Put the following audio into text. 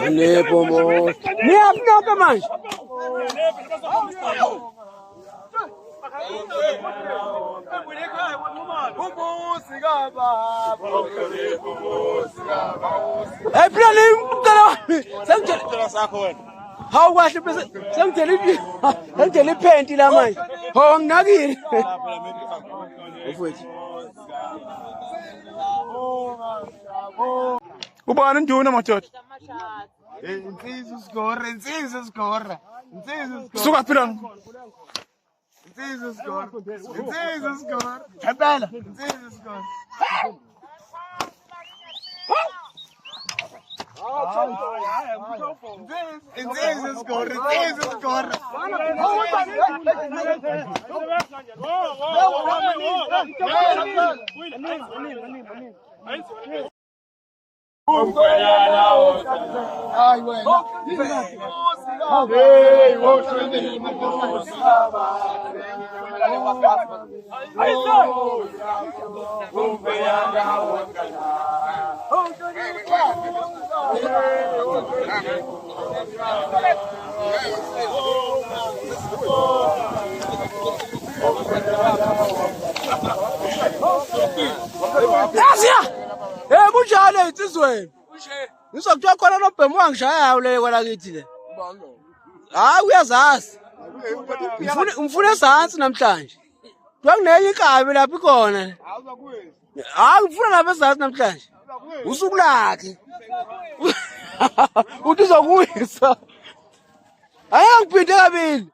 Nepomos. Niyafuneka manje. Hey, plani mkala. Sengitshela sakho wena. Hawu kahle bese sengitshela iphenti la manje. Ho nginakile. Ufethu. Ubani nduna madoda? Insizwa usigore, insizwa usigore. Suka phela. Insizwa usigore. Insizwa usigore. Phela, insizwa usigore. Insizwa usigore, insizwa usigore. Ay, bueno. Hey, vos Kunjalo insizweni. Ngizokuthiwa khona nobhemu wangishayayo le kwala kithi le. Hayi uyazazi. Ngifuna ezantsi namhlanje. Kuthiwa kunenye inkabi lapha ikhona. Hayi ngifuna lapha ezantsi namhlanje. Usuku lakhe. Uthi uzokuwisa. Hayi ngiphinde kabili.